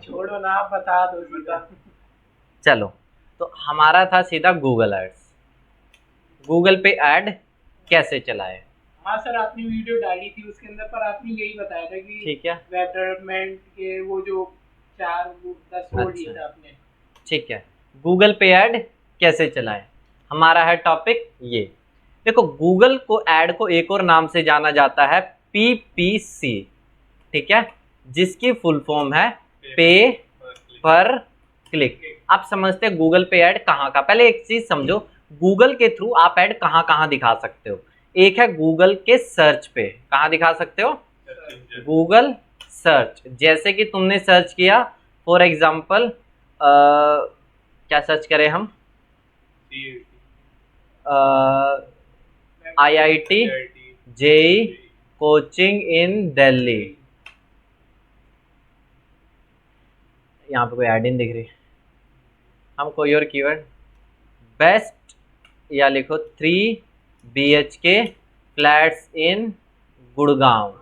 छोड़ो ना, आप बता दो सीधा। चलो, तो हमारा था सीधा गूगल एड्स। गूगल पे ऐड कैसे चलाए? हाँ सर, आपने वीडियो डाली थी उसके अंदर, पर आपने यही बताया था कि ठीक है, वेब डेवलपमेंट के वो जो 10 वो दिए थे आपने। ठीक है। गूगल पे ऐड कैसे चलाएं, हमारा है टॉपिक ये। देखो, गूगल को ऐड को एक और नाम से जाना जाता है PPC, ठीक है, जिसकी फुल फॉर्म है पे पर क्लिक। आप समझते हैं गूगल पे ऐड कहाँ का? पहले एक चीज समझो, गूगल के थ्रू आप ऐड कहाँ कहाँ दिखा सकते हो। एक है गूगल के सर्च पे, कहाँ दिखा सकते हो? Google search. जैसे कि तुमने सर्च किया, फॉर एग्जाम्पल क्या सर्च करें हम? IIT JEE coaching in Delhi. यहाँ पे कोई ऐड नहीं दिख रही। हम कोई और कीवर्ड, बेस्ट या लिखो 3 BHK flats in Gurgaon.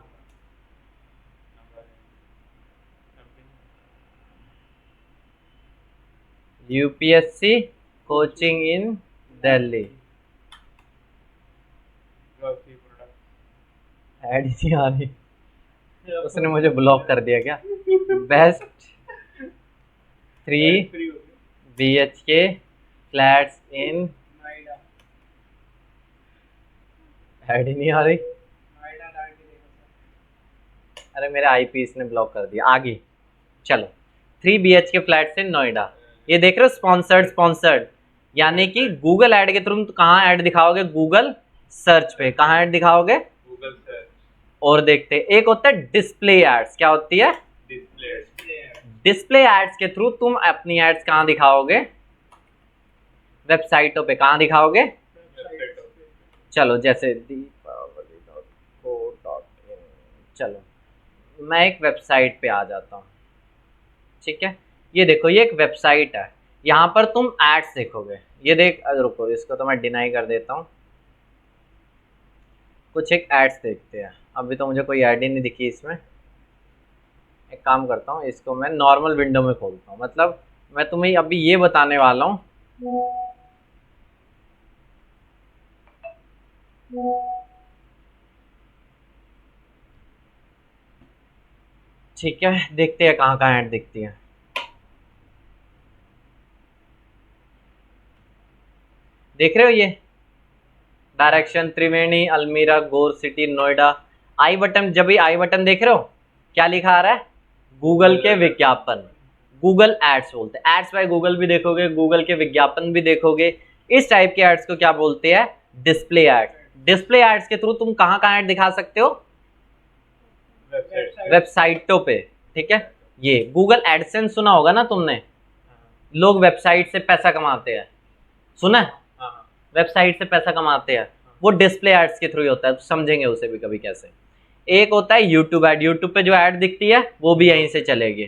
UPSC coaching in Delhi. Ad ही नहीं आ रही, उसने मुझे ब्लॉक कर दिया क्या? Best 3 BHK flats in, ad ही नहीं आ रही। अरे मेरे आईपीएस ने ब्लॉक कर दिया। आगे चलो, 3 BHK फ्लैट्स इन नोएडा। ये देख रहे हो, स्पॉन्सर्ड स्पॉन्सर्ड, यानी कि गूगल ऐड के थ्रू तुम कहाँ ऐड दिखाओगे? गूगल सर्च पे। कहाँ ऐड दिखाओगे? Google search. और देखते, एक होता है डिस्प्ले एड्स। क्या होती है? डिस्प्ले एड्स के थ्रू तुम अपनी एड्स कहाँ दिखाओगे? वेबसाइटों पे। कहाँ दिखाओगे? चलो, जैसे deepavali.co.in। चलो, मैं एक वेबसाइट पे आ जाता हूँ, ठीक है। ये देखो, ये एक वेबसाइट है, यहाँ पर तुम एड्स देखोगे। ये देख, रुको, इसको तो मैं डिनाई कर देता हूँ। कुछ एक एड्स देखते हैं। अभी तो मुझे कोई ऐड ही नहीं दिखी इसमें। एक काम करता हूँ, इसको मैं नॉर्मल विंडो में खोलता हूँ। मतलब मैं तुम्हें अभी ये बताने वाला हूँ, ठीक है। देखते हैं कहाँ कहाँ ऐड दिखती है। देख रहे हो ये डायरेक्शन त्रिवेणी, अल्मीरा, गोर सिटी, नोएडा। आई बटन, जब भी आई बटन देख रहे हो, क्या लिखा आ रहा है? गूगल के विज्ञापन। गूगल एड्स बोलते हैं। एड्स बाय गूगल भी देखोगे, गूगल के विज्ञापन भी देखोगे। इस टाइप के एड्स को क्या बोलते हैं? Display ads. डिस्प्ले एड्स के थ्रू तुम कहाँ कहाँ ऐड दिखा सकते हो? वेबसाइटों पे, ठीक है। ये गूगल एडसेंस सुना होगा ना तुमने, लोग वेबसाइट से पैसा कमाते हैं, सुना है? वेबसाइट से पैसा कमाते हैं, वो डिस्प्ले एड्स के थ्रू ही होता है। समझेंगे उसे भी कभी कैसे। एक होता है यूट्यूब ऐड। यूट्यूब पे जो ऐड दिखती है वो भी यहीं से चलेगी,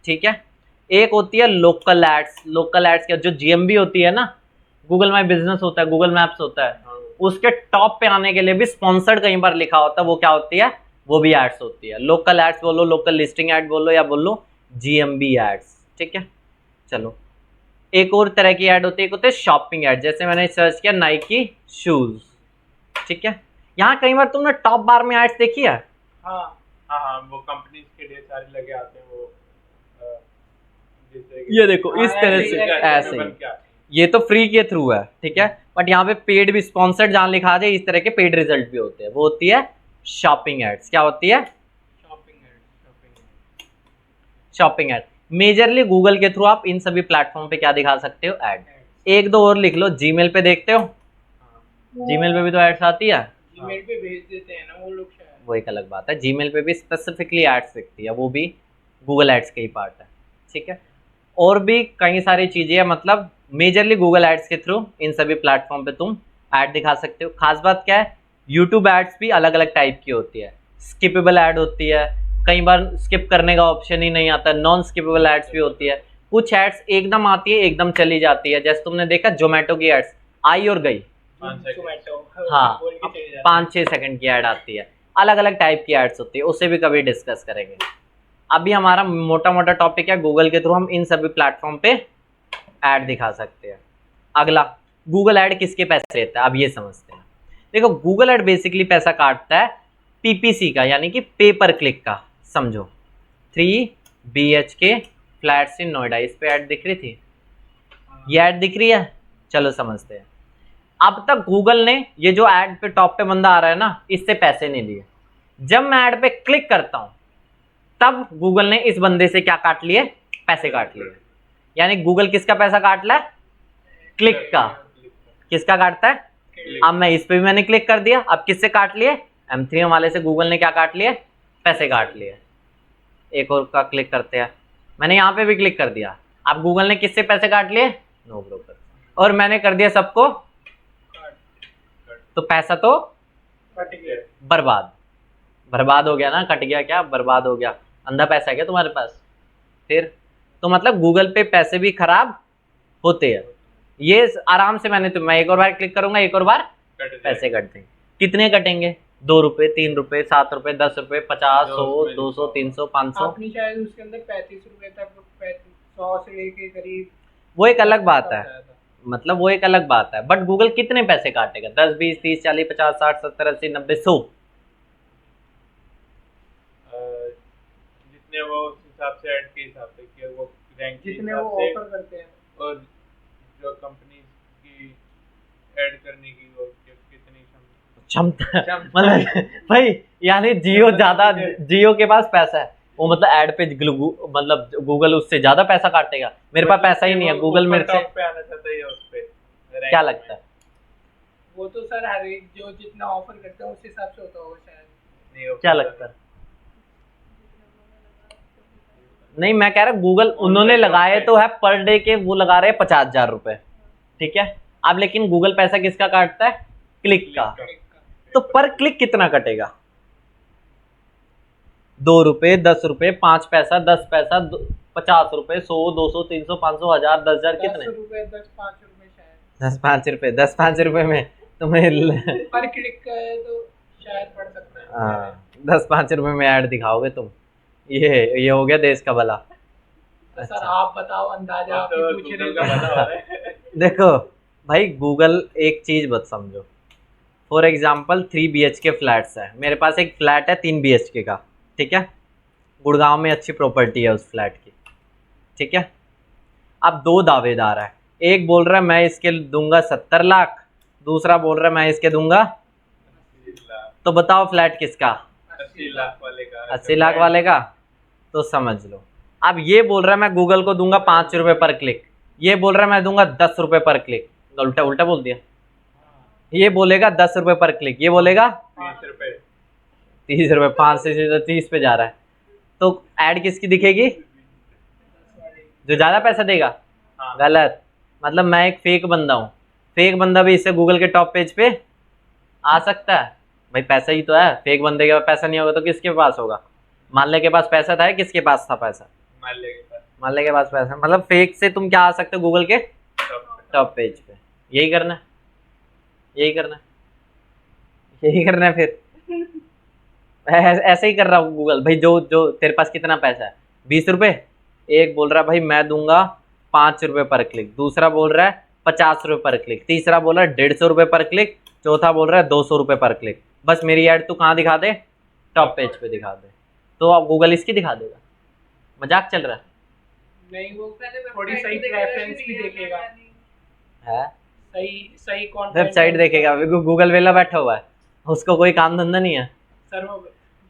ठीक है। एक होती है लोकल एड्स। लोकल एड्स क्या, जो GMB होती है ना, गूगल माई बिजनेस होता है, गूगल मैप्स होता है, उसके टॉप पे आने के लिए भी स्पॉन्सर्ड कहीं पर लिखा होता है, वो क्या होती है? वो भी एड्स होती है। लोकल एड्स बोलो, लोकल लिस्टिंग एड बोलो, या बोलो GMB एड्स, ठीक है। चलो, एक और तरह की ऐड होती है, एक होती है शॉपिंग ऐड। जैसे मैंने सर्च किया नाइकी शूज, ठीक है। यहाँ कई बार तुमने टॉप बार में एड्स देखी है? हाँ हाँ हाँ, वो कंपनीज के ढेर सारे लगे आते हैं वो, जैसे ये देखो, इस तरह से ऐसे ही। ये तो फ्री के थ्रू है, ठीक है, बट यहाँ पे पेड भी, स्पॉन्सर्ड जहाँ लिखा जाए, इस तरह के पेड रिजल्ट भी होते हैं। वो होती है शॉपिंग एड्स। क्या होती है? Shopping ad. मेजरली गूगल के थ्रू आप इन सभी प्लेटफॉर्म पे क्या दिखा सकते हो? ऐड। एक दो और लिख लो, जीमेल पे देखते हो? जीमेल पे भी तो एड्स आती है। जीमेल पे भेज देते हैं ना वो लोग शायद। वो एक अलग बात है, जीमेल पे भी स्पेसिफिकली एड्स दिखती है, वो भी गूगल एड्स का ही पार्ट है, ठीक है। और भी कई सारी चीजें हैं, मतलब मेजरली गूगल एड्स के थ्रू इन सभी प्लेटफॉर्म पे तुम ऐड दिखा सकते हो। खास बात क्या है, यूट्यूब एड्स भी अलग अलग टाइप की होती है। स्किपेबल ऐड होती है, कई बार स्किप करने का ऑप्शन ही नहीं आता। नॉन स्किपेबल एड्स भी होती है। कुछ एड्स एकदम आती है, एकदम चली जाती है। जैसे तुमने देखा जोमेटो की एड्स आई और गई, हाँ, 5-6 सेकंड की ऐड आती है। अलग अलग टाइप की एड्स होती है, उसे भी कभी डिस्कस करेंगे। अभी हमारा मोटा मोटा टॉपिक है गूगल के थ्रू हम इन सभी प्लेटफॉर्म पे ऐड दिखा सकते हैं। अगला, गूगल ऐड किसके पैसे लेता है, अब ये समझते हैं। देखो गूगल ऐड बेसिकली पैसा काटता है पीपीसी का, यानी कि पे पर क्लिक का। समझो 3 BHK फ्लैट्स इन नोएडा, इस पे ऐड दिख रही थी, ये ऐड दिख रही है। चलो समझते हैं। अब तक गूगल ने ये जो ऐड पे टॉप पे बंदा आ रहा है ना, इससे पैसे नहीं लिए। जब मैं ऐड पे क्लिक करता हूं तब गूगल ने इस बंदे से क्या काट लिए, पैसे काट लिए। यानी गूगल किसका पैसा काट रहा है, क्लिक का। किसका काटता है, अब मैं इस पे भी मैंने क्लिक कर दिया, अब किससे काट लिए, M3 वाले से गूगल ने क्या काट लिए, पैसे काट लिए। एक और का क्लिक करते हैं, मैंने यहाँ पे भी क्लिक कर दिया, अब गूगल ने किससे पैसे काट लिए, नो ब्रोकर, और मैंने कर दिया सबको, तो पैसा तो बर्बाद, बर्बाद हो गया ना, कट गया, क्या बर्बाद हो गया, अंधा पैसा है क्या तुम्हारे पास। फिर तो मतलब गूगल पे पैसे भी खराब होते हैं। ये आराम से मैं एक और बार क्लिक करूंगा, एक और बार पैसे कट देंगे। कितने कटेंगे, 2 रुपए, 3 रुपए, 7 रुपए, 10 रुपए, 50, 100, 200, 300, 500। आपने शायद उसके अंदर 35 रुपए तक, 100 से लेके करीब, वो एक अलग बात है, मतलब वो एक अलग बात है, बट गूगल कितने पैसे काटेगा, 10, 20, 30, 40, 50, 60, 70, 80, 90, 100, जितने वो उस हिसाब से ऐड के हिसाब से कि वो रैंक के जितने हिसाब वो से, ऑफर करते हैं। और जो कंपनी की ऐड करने की वो कितनी क्षमता मतलब भाई, यानी जियो के पास पैसा है, वो मतलब ऐड पे मतलब गूगल उससे ज्यादा पैसा काटेगा। मेरे पास पैसा ही नहीं है, गूगल मेरे से पे आना चाहता है उस पे, क्या लगता है। वो तो सर हर एक जो जितना ऑफर करते हैं उस हिसाब से होता होगा शायद, नहीं हो क्या लगता है। नहीं मैं कह रहा गूगल उन्होंने लगाए तो है पर डे के, वो लगा रहे हैं 50,000 रुपए, ठीक है। अब लेकिन गूगल पैसा किसका काटता है, क्लिक का। तो पर क्लिक कितना कटेगा, 2 रुपए, 10 रुपए, 5 पैसा, 10 पैसा, 50 रुपए, 100, 200, 300, 500, 1000, 10,000, कितने, 10 रुपए, 10-5 रुपए शायद, 10-5 रुपए, 10-5 रुपए में तुम्हें पर क्लिक करे तो शायद पड़ सकता है। हाँ 10-5 रुपए में ऐड दिखाओगे तुम, ये हो गया देश का भला। तो सर आप बताओ अंदाजा, आप ही पूछ रहे का भला हो हो। रहा है। देखो भाई गूगल एक चीज मत समझो, फॉर एग्जाम्पल 3 BHK फ्लैट्स है, मेरे पास एक फ्लैट है 3 BHK का, ठीक है, गुड़गांव में अच्छी प्रॉपर्टी है उस फ्लैट की, ठीक है। अब 2 दावेदार है, एक बोल रहा है मैं इसके दूंगा 70 लाख, दूसरा बोल रहा है मैं इसके दूंगा, तो बताओ फ्लैट किसका, 80 लाख वाले का, 80 लाख वाले का। तो समझ लो, अब ये बोल रहा है मैं गूगल को दूंगा 5 रुपए पर क्लिक, ये बोल रहा है मैं दूंगा 10 रुपए पर क्लिक, उल्टा उल्टा बोल दिया। ये बोलेगा 10 रुपए पर क्लिक, ये बोलेगा 30 रुपए, 30 रुपए, 5 से सीधा 30 पे जा रहा है। तो ऐड किसकी दिखेगी, जो ज्यादा पैसा देगा। हाँ। गलत, मतलब मैं एक फेक बंदा हूँ, फेक बंदा भी इससे गूगल के टॉप पेज पे आ सकता है। भाई पैसा ही तो है, फेक बंदे के पास पैसा नहीं होगा तो किसके पास होगा, माल्ले के पास पैसा था, किसके पास था पैसा, माल्ले के पास, माल्ले के पास पैसा। मतलब फेक से तुम क्या आ सकते हो गूगल के टॉप पेज पे, यही करना है, यही करना है, यही करना है। फिर ऐसे ही कर रहा हूँ गूगल। भाई जो जो तेरे पास कितना पैसा है, 20 रुपए, एक बोल रहा है भाई मैं दूंगा 5 रुपए पर क्लिक, दूसरा बोल रहा है 50 रुपए पर क्लिक, तीसरा बोल रहा है 150 रुपए पर क्लिक, चौथा बोल रहा है 200 रुपए पर क्लिक। बस मेरी ऐड तू कहाँ दिखा दे, टॉप पेज पे दिखा दे, तो अब गूगल इसकी दिखा देगा। मजाक चल रहा नहीं, वो थोड़ी सही प्रेफरेंस भी देखेगा, है, सही कंटेंट, वेबसाइट देखेगा। गूगल वेला बैठा हुआ है, उसको कोई काम धंधा नहीं है। सर वो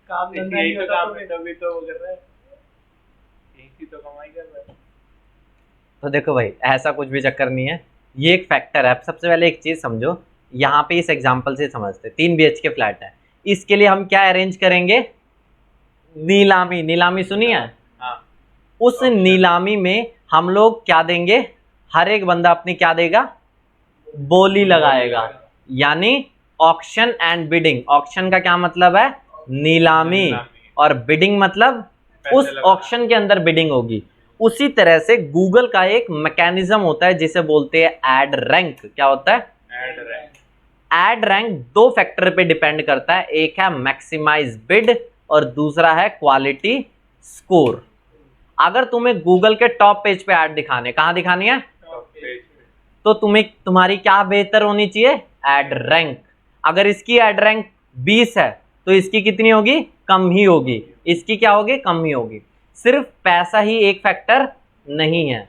काम धंधा यही नहीं तो होता काम तो है, तभी तो वो कर रहा है, यही तो कमाई कर रहा है। तो देखो भाई ऐसा कुछ भी चक्कर नहीं है, ये एक फैक्टर है। अब सबसे पहले एक चीज़ समझो, यहाँ पे इस एग्जांपल से समझते, 3 BHK फ्लैट है, इसके लिए हम क्या अरेंज करेंगे, नीलामी। नीलामी सुनी है, हाँ, उस नीलामी में हम लोग क्या देंगे, हर एक बंदा अपनी क्या देगा, बोली लगाएगा, यानी ऑक्शन एंड बिडिंग। ऑक्शन का क्या मतलब है, नीलामी, और बिडिंग मतलब उस ऑक्शन के अंदर बिडिंग होगी। उसी तरह से गूगल का एक मैकेनिज्म होता है जिसे बोलते हैं ऐड रैंक। क्या होता है, add rank. Add rank 2 factor पे डिपेंड करता है, एक है मैक्सिमाइज बिड और दूसरा है क्वालिटी स्कोर। अगर तुम्हें गूगल के टॉप पेज पे ऐड दिखाने, कहाँ दिखानी है, टॉप पेज पे। तो तुम्हारी क्या बेहतर होनी चाहिए, ऐड रैंक। अगर इसकी ऐड रैंक 20 है तो इसकी कितनी होगी, कम ही होगी। इसकी क्या होगी, कम ही होगी। सिर्फ पैसा ही एक फैक्टर नहीं है,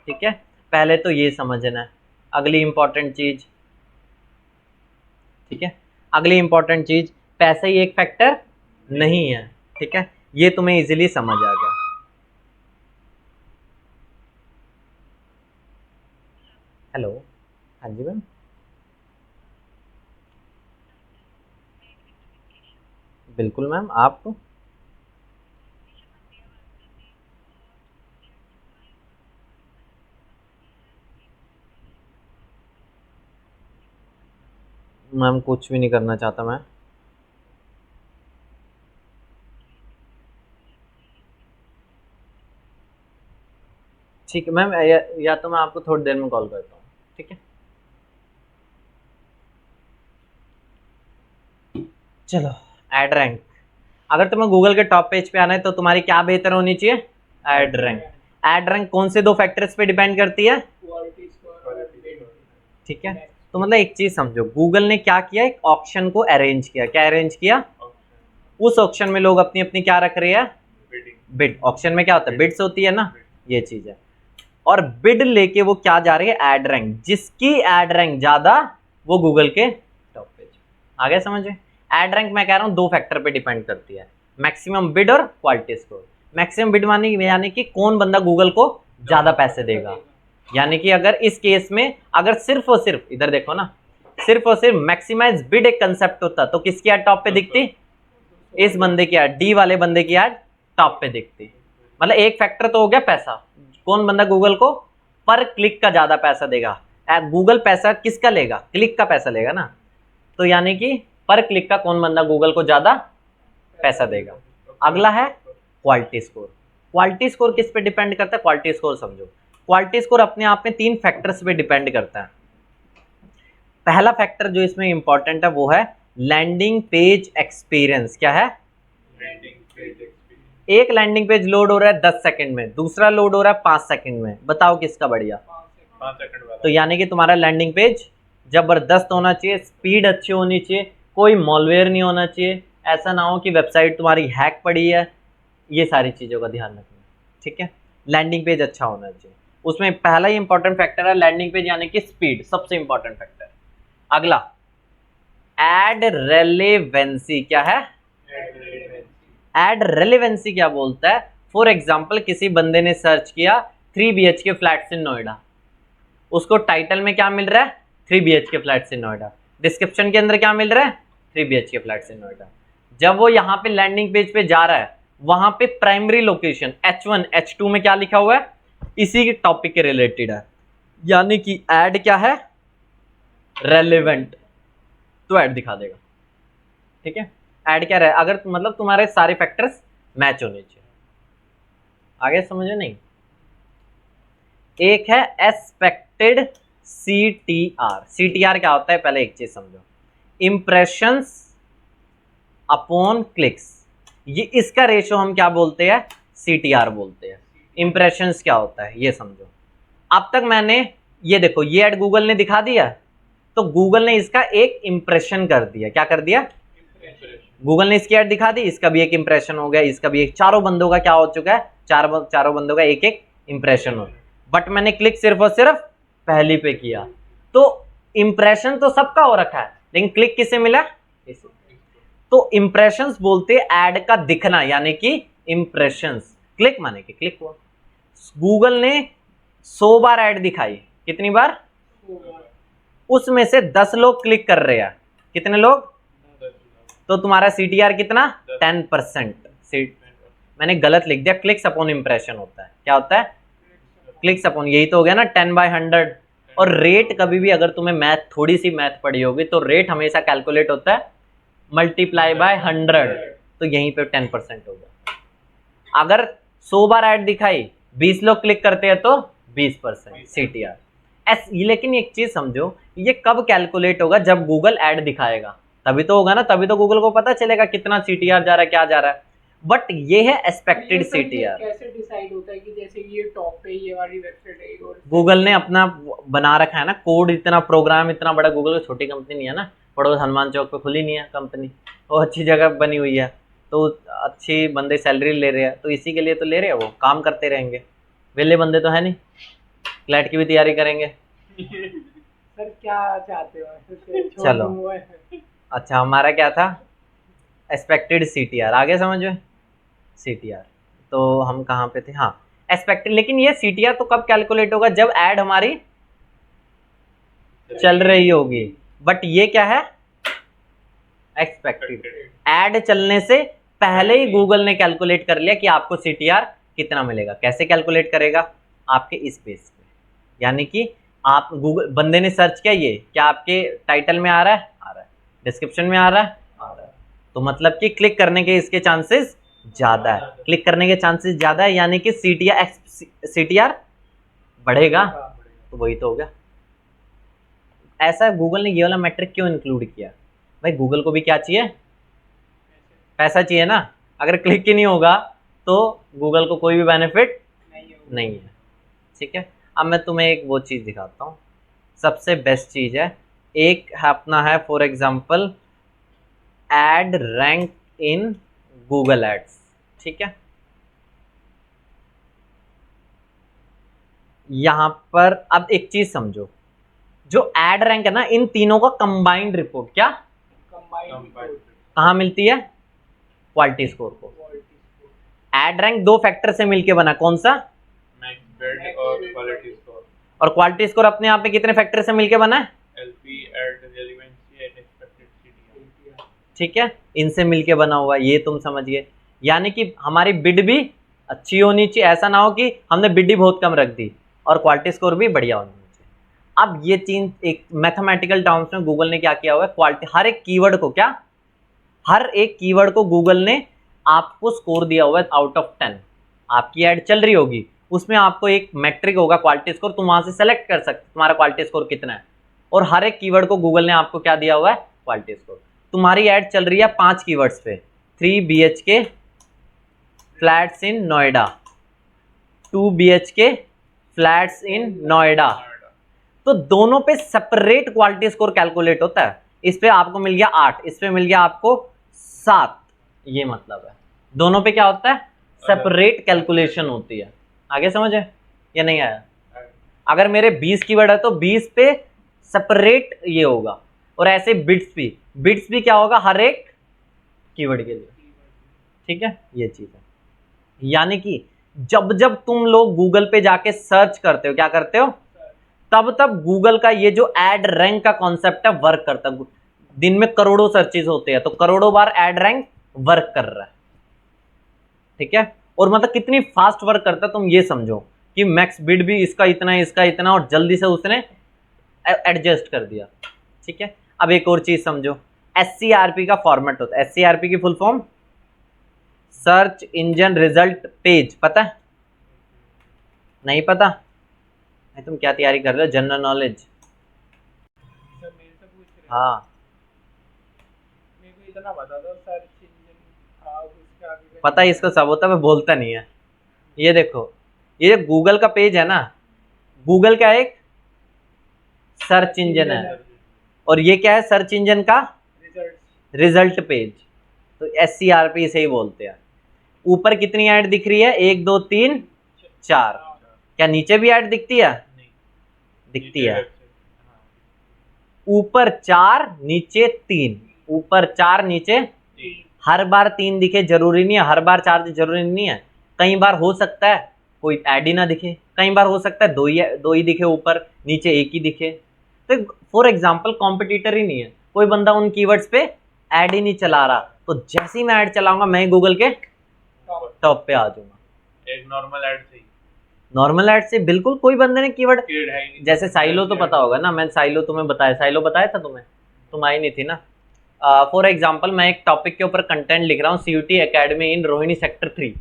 ठीक है, पहले तो ये समझना है। अगली इंपॉर्टेंट चीज, ठीक है, अगली इंपॉर्टेंट चीज, पैसा ही एक फैक्टर नहीं है, ठीक है, ये तुम्हें इजीली समझ आ गया। हेलो, हाँ जी मैम। बिल्कुल मैम, आप मैम कुछ भी नहीं करना चाहता मैं। ठीक है मैम, या तो मैं आपको थोड़ी देर में कॉल करता हूँ, ठीक है। चलो, ऐड रैंक। अगर तुम्हें गूगल के टॉप पेज पे आना है तो तुम्हारी क्या बेहतर होनी चाहिए, ऐड रैंक। ऐड रैंक कौन से दो फैक्टर्स पे डिपेंड करती है, क्वालिटी स्कोर, ठीक है। तो मतलब एक चीज समझो, गूगल ने क्या किया, एक ऑक्शन को अरेंज किया। क्या अरेंज किया, उस ऑक्शन में लोग अपनी अपनी क्या रख रहे हैं, बिड। ऑक्शन में क्या होता है, बिड्स होती है ना, ये चीज है। और बिड लेके वो क्या जा रही है, ऐड रैंक। जिसकी ऐड रैंक ज्यादा वो गूगल के टॉप पेज। आगे समझे, ऐड रैंक मैं कह रहा हूँ दो फैक्टर पे डिपेंड करती है, मैक्सिमम बिड और क्वालिटी स्कोर। मैक्सिमम बिड मानी यानी कि कौन बंदा गूगल को ज्यादा पैसे देगा। यानी कि अगर इस केस में अगर सिर्फ और सिर्फ, इधर देखो ना, सिर्फ और सिर्फ मैक्सिमाइज बिड एक कंसेप्ट होता तो किसकी ऐड टॉप पे दिखती, इस बंदे की ऐड, डी वाले बंदे की ऐड टॉप पे दिखती। मतलब एक फैक्टर तो हो गया पैसा, कौन बंदा गूगल को पर क्लिक का ज्यादा पैसा देगा। गूगल पैसा किसका लेगा, क्लिक का पैसा लेगा ना, तो यानी कि पर क्लिक का कौन बंदा गूगल को ज्यादा पैसा देगा। अगला है क्वालिटी स्कोर। क्वालिटी स्कोर किस पे डिपेंड करता है, क्वालिटी स्कोर समझो। क्वालिटी स्कोर अपने आप में तीन फैक्टर्स पे डिपेंड करता है। पहला फैक्टर जो इसमें इंपॉर्टेंट है वो है लैंडिंग पेज एक्सपीरियंस। क्या है, लैंडिंग पेज एक्सपीरियंस। एक लैंडिंग पेज लोड हो रहा है 10 सेकंड में, दूसरा लोड हो रहा है 5 सेकंड में, बताओ किसका बढ़िया। 5 सेकंड वाला। तो यानी कि तुम्हारा लैंडिंग पेज जबरदस्त होना चाहिए, स्पीड अच्छी होनी चाहिए, कोई मॉलवेयर नहीं होना चाहिए, ऐसा ना हो कि वेबसाइट तुम्हारी हैक पड़ी है, ये सारी चीज़ों का ध्यान रखना, ठीक है। लैंडिंग पेज अच्छा होना चाहिए, उसमें पहला ही इंपॉर्टेंट फैक्टर है लैंडिंग पेज यानी कि स्पीड, सबसे इंपॉर्टेंट फैक्टर। अगला एड रेलेवेंसी। क्या है, एड रेलेवेंसी क्या बोलता है, फॉर एग्जाम्पल किसी बंदे ने सर्च किया 3 BHK फ्लैट्स इन नोएडा, उसको टाइटल में क्या मिल रहा है, 3 BHK फ्लैट्स इन नोएडा, डिस्क्रिप्शन के अंदर क्या मिल रहा है, 3 BHK फ्लैट्स इन नोएडा। जब वो यहाँ पे लैंडिंग पेज पे जा रहा है, वहां पे प्राइमरी लोकेशन H1 H2 में क्या लिखा हुआ है, इसी के टॉपिक के रिलेटेड है, यानी कि एड क्या है, रेलेवेंट, तो ऐड दिखा देगा, ठीक है। ऐड क्या रहे, अगर मतलब तुम्हारे सारे फैक्टर्स मैच होने चाहिए। आगे समझो नहीं। एक है एक्सपेक्टेड CTR। CTR क्या होता है, पहले एक चीज समझो, इंप्रेशंस अपॉन क्लिक्स, ये इसका रेशो हम क्या बोलते हैं, CTR बोलते हैं। इंप्रेशंस क्या होता है ये समझो। अब तक मैंने ये देखो, ये ऐड गूगल ने दिखा दिया, तो गूगल ने इसका एक इंप्रेशन कर दिया। क्या कर दिया, गूगल ने इसकी ऐड दिखा दी, इसका भी एक इंप्रेशन हो गया, इसका भी एक, चारों बंदों का क्या हो चुका है, चारों बंदों का एक एक इंप्रेशन हो। बट मैंने क्लिक सिर्फ और सिर्फ पहली पे किया, तो इंप्रेशन तो सबका हो रखा है, लेकिन क्लिक किसे मिला, इसे। तो इंप्रेशंस बोलते ऐड का दिखना, यानी कि इंप्रेशंस। क्लिक माने कि क्लिक हुआ। गूगल ने 100 बार ऐड दिखाई, कितनी बार, उसमें से 10 लोग क्लिक कर रहे हैं, कितने लोग, तो तुम्हारा CTR कितना, 10%। मैंने गलत लिख दिया, क्लिक्स अपॉन इंप्रेशन होता है। क्या होता है, क्लिक्स अपॉन, यही तो हो गया ना 10/100। और रेट कभी भी, अगर तुम्हें मैथ, थोड़ी सी मैथ पढ़ी होगी, तो रेट हमेशा कैलकुलेट होता है मल्टीप्लाई बाय 100, तो यहीं पे 10% होगा। अगर 100 बार ऐड दिखाई, 20 लोग क्लिक करते हैं, तो 20% CTR। लेकिन एक चीज समझो, ये कब कैलकुलेट होगा, जब गूगल ऐड दिखाएगा, तभी तो होगा ना, तभी तो गूगल को पता चलेगा कितना CTR जा रहा है, क्या जा रहा है। बट ये है एक्सपेक्टेड ये तो CTR। कैसे डिसाइड होता है कि जैसे ये टॉप पे ये वाली वेबसाइट है और गूगल ने अपना बना रखा है ना कोड, इतना प्रोग्राम इतना बड़ा, गूगल को छोटी कंपनी नहीं है ना, पड़ोस हनुमान चौक पे खुली नहीं है कंपनी, वो अच्छी जगह बनी हुई है, तो अच्छी बंदे सैलरी ले रहे हैं, तो इसी के लिए तो ले रहे हैं, वो काम करते रहेंगे, वेले बंदे तो है नहीं, क्लैट की भी तैयारी करेंगे। सर क्या चाहते हो ऐसे छोड़ चलो। दूं वो है। अच्छा हमारा क्या था, एक्सपेक्टेड CTR, आगे समझ में CTR, तो हम कहाँ पे थे, हाँ एक्सपेक्टेड। लेकिन ये CTR तो कब कैलकुलेट होगा, जब ऐड हमारी चल रही होगी, बट ये क्या है एक्सपेक्टेड, ऐड चलने से पहले ही गूगल ने कैलकुलेट कर लिया कि आपको CTR कितना मिलेगा। कैसे कैलकुलेट करेगा, आपके इस पेज पे, यानी कि आप गूगल बंदे ने सर्च किया, ये क्या आपके टाइटल में आ रहा है, आ रहा है, डिस्क्रिप्शन में आ रहा है, आ रहा है, तो मतलब कि क्लिक करने के इसके चांसेस ज़्यादा है, क्लिक करने के चांसेस ज़्यादा है, यानी कि CTR बढ़ेगा, तो वही तो हो गया। ऐसा गूगल ने ये वाला मैट्रिक क्यों इंक्लूड किया, भाई गूगल को भी क्या चाहिए, पैसा चाहिए ना, अगर क्लिक ही नहीं होगा तो गूगल को कोई भी बेनिफिट नहीं है, ठीक है। अब मैं तुम्हें एक वो चीज़ दिखाता हूँ, सबसे बेस्ट चीज़ है, एक अपना है for example ad rank in Google ads, ठीक है। यहाँ पर अब एक चीज समझो, जो एड रैंक है ना, इन तीनों का कंबाइंड रिपोर्ट क्या कहाँ मिलती है, क्वालिटी स्कोर को। एड रैंक दो फैक्टर से मिलके बना, कौन सा, मैक्स बिड और क्वालिटी स्कोर, और क्वालिटी स्कोर अपने आप में कितने फैक्टर से मिलके बना है, LP, ad relevancy and expected CTR, ठीक है, इनसे मिलके बना हुआ है, ये तुम समझ गए। यानी कि हमारी बिड भी अच्छी होनी चाहिए, ऐसा ना हो कि हमने बिड ही बहुत कम रख दी, और क्वालिटी स्कोर भी बढ़िया होनी चाहिए। अब ये चीज एक मैथमेटिकल टर्म्स में गूगल ने क्या किया हुआ है, क्वालिटी, हर एक कीवर्ड को क्या, हर एक कीवर्ड को गूगल ने आपको स्कोर दिया हुआ है आउट ऑफ 10। आपकी ऐड चल रही होगी, उसमें आपको एक मैट्रिक होगा क्वालिटी स्कोर, तुम वहां से सेलेक्ट कर सकते तुम्हारा क्वालिटी स्कोर कितना है, और हर एक कीवर्ड को गूगल ने आपको क्या दिया हुआ है, क्वालिटी स्कोर। तुम्हारी ऐड चल रही है 5 कीवर्ड्स पे, 3 BHK फ्लैट्स इन नोएडा, 2 BHK फ्लैट्स इन नोएडा, तो दोनों पे सेपरेट क्वालिटी स्कोर कैलकुलेट होता है। इस पे आपको मिल गया 8, इस पे मिल गया आपको 7, ये मतलब है दोनों पे क्या होता है, सेपरेट कैलकुलेशन होती है। आगे समझ है या नहीं आया, अगर मेरे 20 कीवर्ड है तो 20 पे सेपरेट ये होगा, और ऐसे बिट्स भी क्या होगा हर एक कीवर्ड के लिए, ठीक है, ये चीज है। यानी कि जब जब तुम लोग गूगल पे जाके सर्च करते हो, क्या करते हो, तब तब गूगल का ये जो ऐड रैंक का कॉन्सेप्ट है वर्क करता है। दिन में करोड़ों सर्चेज होते हैं, तो करोड़ों बार ऐड रैंक वर्क कर रहा है, ठीक है। और मतलब कितनी फास्ट वर्क करता है तुम ये समझो कि मैक्स बिड भी इसका इतना है, इसका इतना, और जल्दी से उसने एडजस्ट कर दिया, ठीक है। अब एक और चीज समझो, SCRP का फॉर्मेट होता है, SCRP की full form search engine result page, पता है, नहीं पता, नहीं तुम क्या तैयारी कर रहे हो, जनरल नॉलेज, सर मेरे से पूछ रहे हैं। हाँ मेरे को इतना बता दो, सर्च इंजन था उसके आगे पता है इसको सब होता है, मैं बोलता नहीं है। ये देखो, ये गूगल का पेज है ना, गूगल का एक सर्च इंजन है, और ये क्या है, सर्च इंजन का रिजल्ट पेज, तो SCRP से ही बोलते हैं। ऊपर कितनी ऐड दिख रही है, 1 2 3 4, क्या नीचे भी ऐड दिखती है, दिखती है, ऊपर 4 नीचे 3, ऊपर 4 नीचे, हर बार 3 दिखे जरूरी नहीं है, हर बार 4 जरूरी नहीं है, कई बार हो सकता है कोई ऐड ही ना दिखे, कई बार हो सकता है दो ही दिखे, ऊपर नीचे एक ही दिखे। तो फॉर एग्जांपल कॉम्पिटिटर ही नहीं है, कोई बंदा उन कीवर्ड्स पे ऐड ही नहीं चला रहा, तो जैसे ही मैं ऐड चलाऊंगा मैं गूगल के टॉप पे आ जाऊंगा। एक नॉर्मल ऐड से ही, नॉर्मल ऐड से बिल्कुल, कोई बंदे ने कीवर्ड, पेड है ही नहीं, जैसे साइलो तो पता होगा ना, मैं साइलो तुम्हें बताया, साइलो बताया था तुम्हें, तुम आई नहीं थी ना। फॉर एग्जांपल मैं एक टॉपिक के ऊपर कंटेंट लिख रहा हूँ, CUT academy in Rohini sector 3,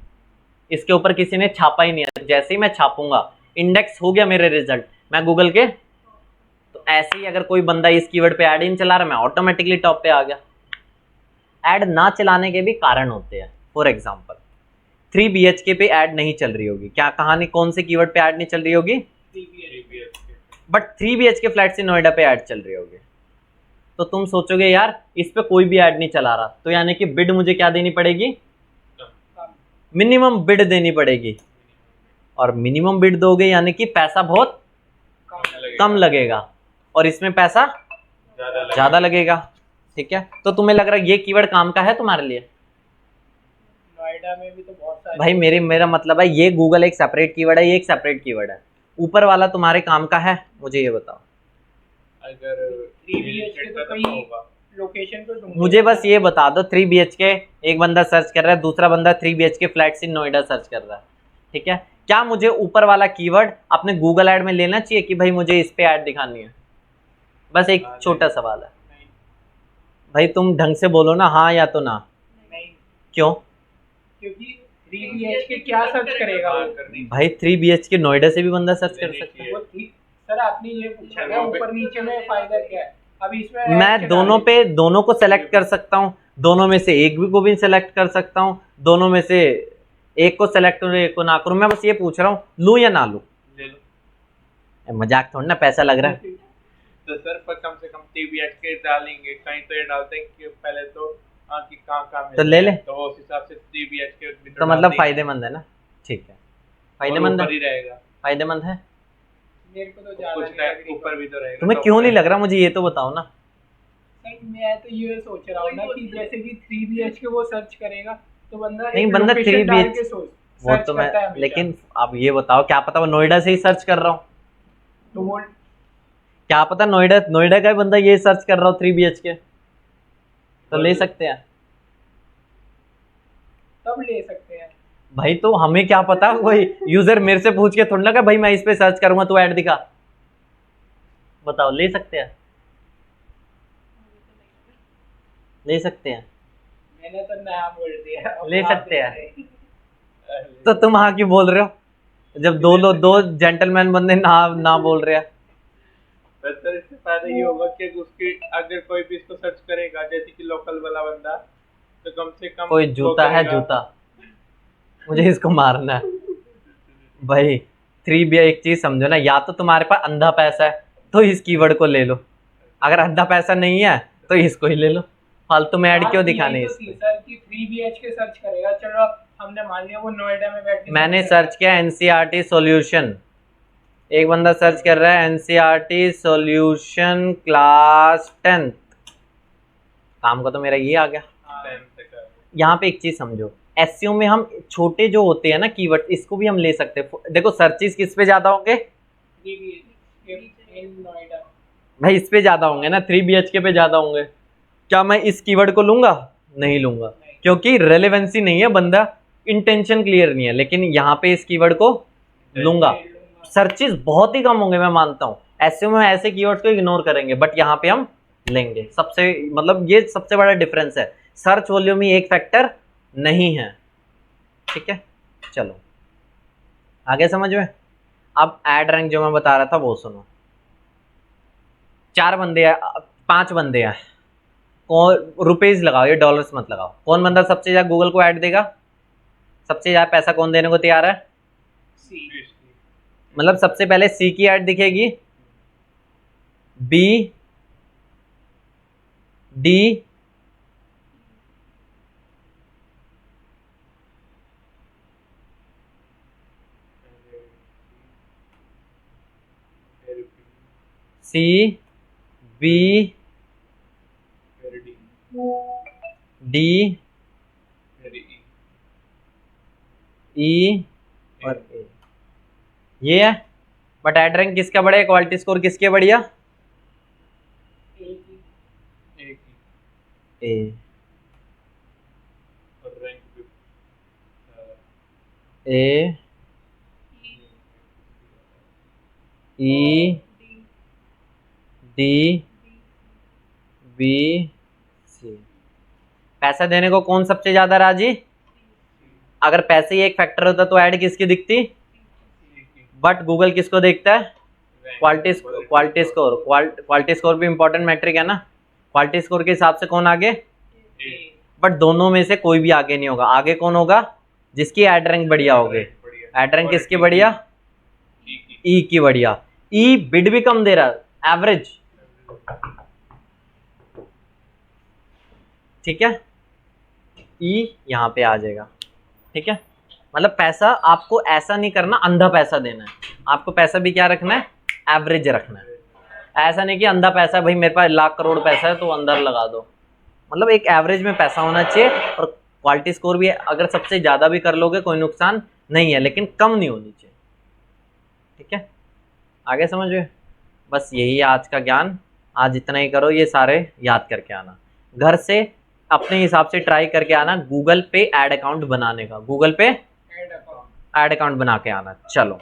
इसके ऊपर किसी ने छापा ही नहीं है, जैसे ही मैं छापूंगा इंडेक्स हो गया मेरे रिजल्ट, मैं गूगल के, तो ऐसे ही अगर कोई बंदा इस कीवर्ड पे ऐड इन चला रहा, मैं ऑटोमेटिकली टॉप पे आ गया। ऐड ना चलाने के भी कारण होते हैं, फॉर एग्जाम्पल 3 BHK पे ऐड नहीं चल रही होगी, क्या कहानी, कौन से कीवर्ड पे ऐड नहीं चल रही होगी, 3 BHK बट 3 BHK फ्लैट्स इन नोएडा पे ऐड चल रही होगी। तो तुम सोचोगे यार इस पे कोई भी ऐड नहीं चला रहा, तो यानी कि बिड मुझे क्या देनी पड़ेगी, मिनिमम बिड देनी पड़ेगी, और मिनिमम बिड दोगे यानी कि पैसा बहुत कम लगेगा, और इसमें पैसा ज्यादा लगेगा। ठीक है, तो तुम्हें लग रहा है ये कीवर्ड काम का है तुम्हारे लिए? नोएडा में भी तो बहुत सारे भाई मेरा मतलब है ये गूगल एक सेपरेट कीवर्ड है, ये एक सेपरेट कीवर्ड है, ऊपर वाला तुम्हारे काम का है, मुझे ये बताओ। अगर 3 BHK तो खत्म कहीं होगा लोकेशन पे ढूंढो। मुझे बस ये बता दो 3 BHK, एक बंदा सर्च कर रहा है, दूसरा बंदा 3 BHK फ्लैट्स इन नोएडा सर्च कर रहा है, ठीक है, क्या मुझे ऊपर वाला कीवर्ड अपने गूगल ऐड में लेना चाहिए कि भाई मुझे इस पे ऐड दिखानी है? बस एक छोटा सवाल है नहीं, भाई, तुम ढंग से बोलो ना, हाँ या तो ना। नहीं, क्यों? क्योंकि 3 BHK क्या सर्च करेगा वो? करनी भाई 3 BHK नोएडा से भी बंदा सर्च कर नहीं सकता है। वो ठीक, सर आपने ये पूछा ना ऊपर नीचे में फायदा क्या है? अब इसमें मैं ऐड दोनों चला पे दोनों को सेलेक्ट कर सकता हूँ, दोनों में से एक भी को भी सेलेक्ट कर सकता हूँ, दोनों में से एक को सेलेक्ट करूँ एक को ना करूँ, मैं बस ये पूछ रहा हूँ लूँ या ना लूँ? ले लो। मजाक थोड़ा ना, पैसा लग रहा है। दे। तो सर पर कम से कम 3 BHK डालेंगे, कहीं तो ये डालते हैं कि पहले तो हाँ कि कहाँ मिलता तो ले ले। है, तो उस हिसाब से 3 BHK भी तो मतलब फायदेमंद है ना? ठीक है, फायदेमंद ऊपर है, ही रहेगा, फायदेमंद है। मेरे को तो ज्यादा कुछ नहीं लग टाइम रही। ऊपर भी तो रहेगा। तुम्हें top क्यों नहीं पे। लग रहा, मुझे ये तो बताओ ना। सर मैं तो ये सोच रहा हूँ ना कि जैसे कि 3 BHK वो सर्च करेगा तो बंदा नहीं, एक बंदा location 3 डाल BHK के सोच वो सर्च तो मैं, करता है हमेशा। लेकिन अब ये बताओ, क्या पता वो नोएडा से ही सर्च कर रहा हूँ, तो वो क्या पता नोएडा नोएडा का ही बंदा ये सर्च कर रहा हो 3 BHK, तो ले सकते हैं तब ले सकते हैं। भाई। तो हमें क्या पता, कोई यूजर मेरे से पूछ के थोड़ा ना कि भाई मैं इस पे सर्च करूंगा तू ऐड दिखा, बताओ, ले सकते हैं, ले सकते हैं, मैंने तो नया बोल दिया, अब ले आप सकते हैं। देख रहे हैं। तो तुम हाँ क्यों बोल रहे हो, जब दो जेंटलमैन बंदे ना बोल रहे हैं? पर सर इससे फायदा ये होगा कि उसकी अगर कोई भी इसको सर्च करेगा, जैसे कि लोकल वाला बंदा, तो कम से कम कोई वो जूता है, करेगा। जूता, मुझे इसको मारना है भाई। 3 एक चीज समझो ना, या तो तुम्हारे पास अंधा पैसा है तो इस कीवर्ड को ले लो, अगर अंधा पैसा नहीं है तो इसको ही ले लो, फालतू में ऐड बात क्यों यही दिखाने तो इस थी पे? सर कि 3 BHK सर्च करेगा, चलो हमने मान लिया वो नोएडा में बैठ के मैंने सर्च सर्च किया NCERT सॉल्यूशन, एक बंदा सर्च कर रहा है NCERT सॉल्यूशन क्लास 10, काम का तो मेरा ये आ गया। हाँ, यहाँ पे एक चीज समझो, एसईओ में हम छोटे जो होते हैं ना कीवर्ड, इसको भी हम ले सकते हैं। देखो सर्चेस किस पे ज्यादा होंगे 3 BHK इन नोएडा। भाई, इस पे ज्यादा होंगे ना, 3 BHK पे ज्यादा होंगे। क्या मैं इस कीवर्ड को लूंगा? नहीं लूंगा, क्योंकि रेलेवेंसी नहीं है, बंदा इंटेंशन क्लियर नहीं है, लेकिन यहाँ पे इस कीवर्ड को लूंगा। सर्चेस बहुत ही कम होंगे, मैं मानता हूँ, एसईओ में ऐसे कीवर्ड्स को इग्नोर करेंगे, बट यहाँ पे हम लेंगे। सबसे मतलब ये सबसे बड़ा डिफरेंस है, सर्च वॉल्यूम ही एक फैक्टर नहीं है। ठीक है, चलो आगे समझ में। अब एड रैंक जो मैं बता रहा था वो सुनो। 4 बंदे हैं, 5 बंदे हैं, कौन रुपीज लगाओ, ये डॉलर्स मत लगाओ, कौन बंदा सबसे ज्यादा गूगल को ऐड देगा, सबसे ज्यादा पैसा कौन देने को तैयार है? सी। मतलब सबसे पहले सी की ऐड दिखेगी, बी, डी, सी, बी, डी, ई और ए, ये है। बट एड रैंक किसका बढ़िया, क्वालिटी स्कोर किसके बढ़िया? ए। ए, ई, डी, बी, सी। पैसा देने को कौन सबसे ज्यादा राजी? अगर पैसे ही एक फैक्टर होता तो ऐड किसकी दिखती, बट गूगल किसको देखता है? क्वालिटी स्कोर भी इंपॉर्टेंट मैट्रिक है ना, क्वालिटी स्कोर के हिसाब से कौन आगे? बट दोनों में से कोई भी आगे नहीं होगा। आगे कौन होगा? जिसकी एड रैंक बढ़िया होगी। एड रैंक किसकी बढ़िया? ई की बढ़िया। ई बिड भी कम दे रहा है, एवरेज, ठीक है। ई यहाँ पे आ जाएगा, ठीक है। मतलब पैसा आपको ऐसा नहीं करना अंधा पैसा देना है, आपको पैसा भी क्या रखना है? एवरेज रखना है। ऐसा नहीं कि अंधा पैसा, भाई मेरे पास लाख करोड़ पैसा है तो अंदर लगा दो। मतलब एक एवरेज में पैसा होना चाहिए। और क्वालिटी स्कोर भी अगर सबसे ज़्यादा भी कर लोगे कोई नुकसान नहीं है, लेकिन कम नहीं होनी चाहिए, ठीक है। आगे समझ में? बस यही है आज का ज्ञान। आज इतना ही करो, ये सारे याद करके आना। घर से अपने हिसाब से ट्राई करके आना गूगल पे ऐड अकाउंट बनाने का। गूगल पे ऐड अकाउंट बना के आना। चलो।